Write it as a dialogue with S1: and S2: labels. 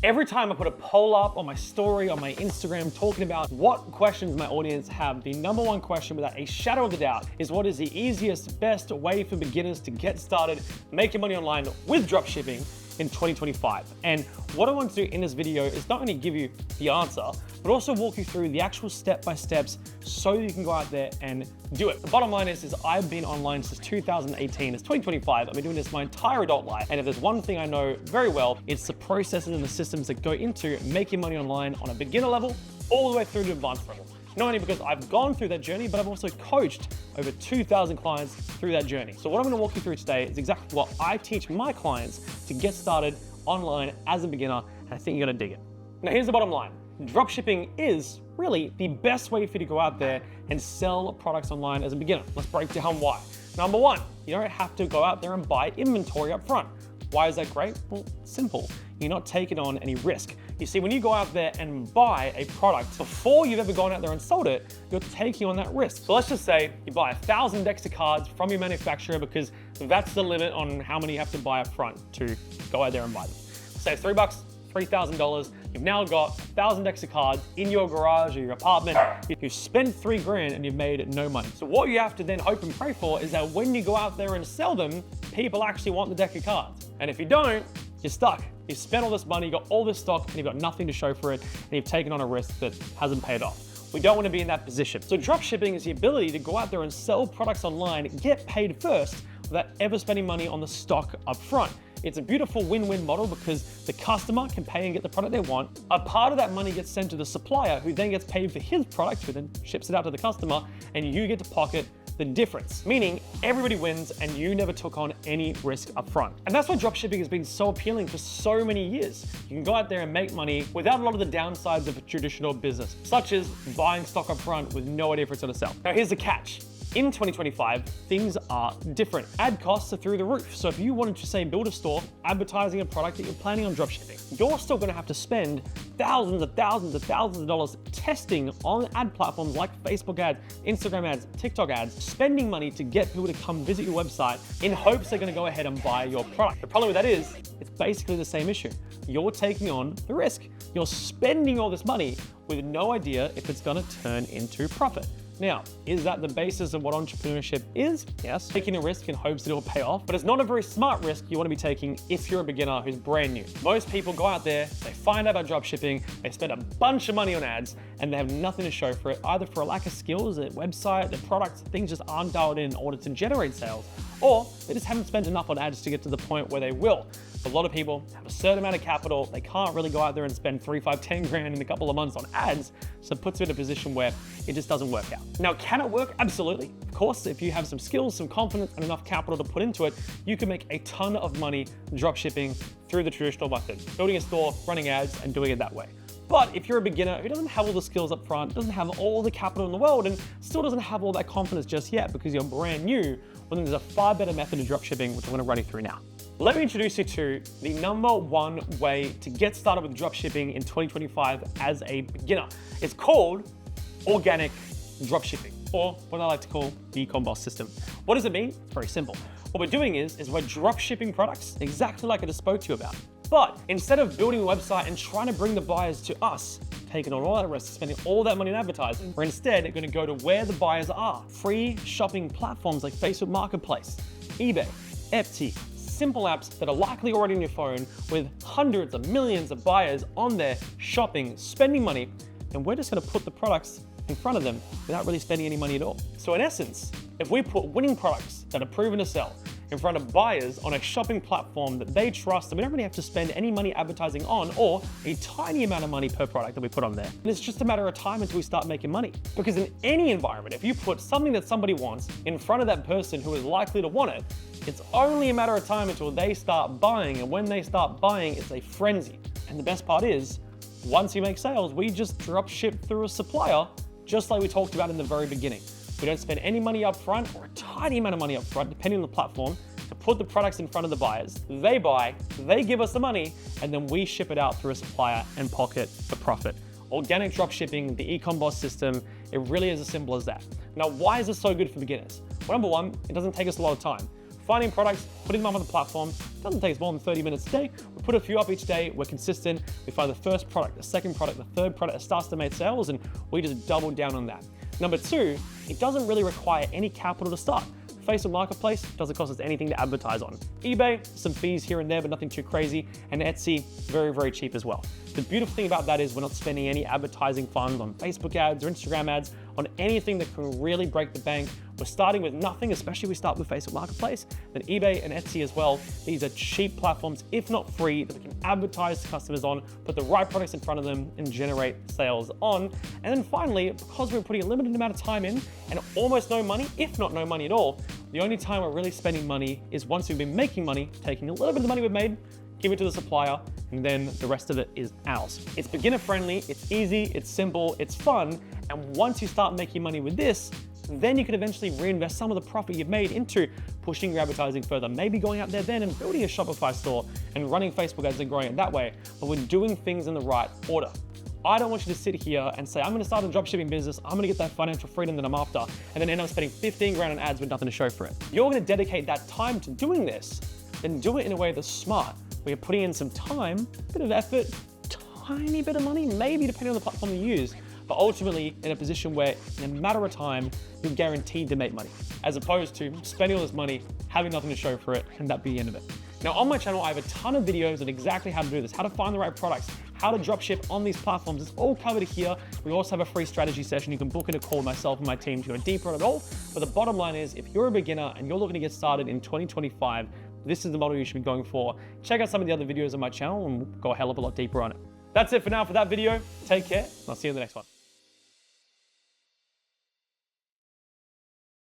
S1: Every time I put a poll up on my story, on my Instagram, talking about what questions my audience have, the number one question without a shadow of a doubt is what is the easiest, best way for beginners to get started making money online with dropshipping in 2025. And what I want to do in this video is not only give you the answer, but also walk you through the actual step-by-steps so you can go out there and do it. The bottom line is I've been online since 2018. It's 2025. I've been doing this my entire adult life. And if there's one thing I know very well, it's the processes and the systems that go into making money online on a beginner level all the way through to advanced level. Not only because I've gone through that journey, but I've also coached over 2,000 clients through that journey. So what I'm gonna walk you through today is exactly what I teach my clients to get started online as a beginner, and I think you're gonna dig it. Now here's the bottom line. Dropshipping is really the best way for you to go out there and sell products online as a beginner. Let's break down why. Number one, you don't have to go out there and buy inventory up front. Why is that great? Well, simple. You're not taking on any risk. You see, when you go out there and buy a product before you've ever gone out there and sold it, you're taking on that risk. So let's just say you buy 1,000 decks of cards from your manufacturer because that's the limit on how many you have to buy up front to go out there and buy them. Say it's $3, $3,000. You've now got 1,000 decks of cards in your garage or your apartment. You spent $3,000 and you've made no money. So what you have to then hope and pray for is that when you go out there and sell them, people actually want the deck of cards. And if you don't, you're stuck. You've spent all this money, you got all this stock, and you've got nothing to show for it, and you've taken on a risk that hasn't paid off. We don't want to be in that position. So dropshipping is the ability to go out there and sell products online, get paid first, without ever spending money on the stock up front. It's a beautiful win-win model because the customer can pay and get the product they want. A part of that money gets sent to the supplier who then gets paid for his product, who then ships it out to the customer, and you get to pocket the difference, meaning everybody wins and you never took on any risk up front. And that's why dropshipping has been so appealing for so many years. You can go out there and make money without a lot of the downsides of a traditional business, such as buying stock up front with no idea if it's gonna sell. Now here's the catch. In 2025, things are different. Ad costs are through the roof. So if you wanted to, say, build a store advertising a product that you're planning on dropshipping, you're still gonna have to spend thousands of dollars testing on ad platforms like Facebook ads, Instagram ads, TikTok ads, spending money to get people to come visit your website in hopes they're gonna go ahead and buy your product. The problem with that is, it's basically the same issue. You're taking on the risk. You're spending all this money with no idea if it's gonna turn into profit. Now, is that the basis of what entrepreneurship is? Yes, taking a risk in hopes that it'll pay off, but it's not a very smart risk you want to be taking if you're a beginner who's brand new. Most people go out there, they find out about dropshipping, they spend a bunch of money on ads, and they have nothing to show for it, either for a lack of skills, their website, their products, things just aren't dialed in order to generate sales, or they just haven't spent enough on ads to get to the point where they will. A lot of people have a certain amount of capital, they can't really go out there and spend 3, 5, 10 grand in a couple of months on ads, so it puts you in a position where it just doesn't work out. Now, can it work? Absolutely. Of course, if you have some skills, some confidence, and enough capital to put into it, you can make a ton of money dropshipping through the traditional method, building a store, running ads, and doing it that way. But if you're a beginner who doesn't have all the skills up front, doesn't have all the capital in the world, and still doesn't have all that confidence just yet because you're brand new, well, then there's a far better method of dropshipping, which I'm gonna run you through now. Let me introduce you to the number one way to get started with dropshipping in 2025 as a beginner. It's called organic dropshipping, or what I like to call the Ecom Boss system. What does it mean? It's very simple. What we're doing is we're dropshipping products exactly like I just spoke to you about. But instead of building a website and trying to bring the buyers to us, taking on all that risk, spending all that money on advertising, we're instead going to go to where the buyers are. Free shopping platforms like Facebook Marketplace, eBay, Etsy, simple apps that are likely already on your phone with hundreds of millions of buyers on there shopping, spending money, and we're just going to put the products in front of them without really spending any money at all. So in essence, if we put winning products that are proven to sell in front of buyers on a shopping platform that they trust, and we don't really have to spend any money advertising on, or a tiny amount of money per product that we put on there. And it's just a matter of time until we start making money. Because in any environment, if you put something that somebody wants in front of that person who is likely to want it, it's only a matter of time until they start buying, and when they start buying, it's a frenzy. And the best part is, once you make sales, we just drop ship through a supplier, just like we talked about in the very beginning. We don't spend any money up front, or a tiny amount of money up front, depending on the platform, to put the products in front of the buyers. They buy, they give us the money, and then we ship it out through a supplier and pocket the profit. Organic dropshipping, the Ecom Boss system, it really is as simple as that. Now, why is this so good for beginners? Well, number one, it doesn't take us a lot of time. finding products, putting them up on the platform. It doesn't take us more than 30 minutes a day. We put a few up each day, we're consistent, we find the first product, the second product, the third product that starts to make sales, and we just double down on that. Number two, it doesn't really require any capital to start. Facebook Marketplace doesn't cost us anything to advertise on. eBay, some fees here and there, but nothing too crazy. And Etsy, very, very cheap as well. The beautiful thing about that is we're not spending any advertising funds on Facebook ads or Instagram ads, on anything that can really break the bank. We're starting with nothing, especially if we start with Facebook Marketplace, then eBay and Etsy as well. These are cheap platforms, if not free, that we can advertise to customers on, put the right products in front of them, and generate sales on. And then finally, because we're putting a limited amount of time in and almost no money, if not no money at all, the only time we're really spending money is once we've been making money, taking a little bit of the money we've made, give it to the supplier, and then the rest of it is ours. It's beginner friendly, it's easy, it's simple, it's fun, and once you start making money with this, then you can eventually reinvest some of the profit you've made into pushing your advertising further, maybe going out there then and building a Shopify store and running Facebook ads and growing it that way, but we're doing things in the right order. I don't want you to sit here and say, I'm gonna start a dropshipping business, I'm gonna get that financial freedom that I'm after, and then end up spending 15 grand on ads with nothing to show for it. You're gonna dedicate that time to doing this, then do it in a way that's smart, where you're putting in some time, a bit of effort, tiny bit of money, maybe depending on the platform you use, but ultimately in a position where in a matter of time, you're guaranteed to make money, as opposed to spending all this money, having nothing to show for it, and that be the end of it. Now on my channel, I have a ton of videos on exactly how to do this, how to find the right products, how to dropship on these platforms. It's all covered here. We also have a free strategy session. You can book in a call with myself and my team to go deeper on it all. But the bottom line is, if you're a beginner and you're looking to get started in 2025, this is the model you should be going for. Check out some of the other videos on my channel and we'll go a hell of a lot deeper on it. That's it for now for that video. Take care, and I'll see you in the next one.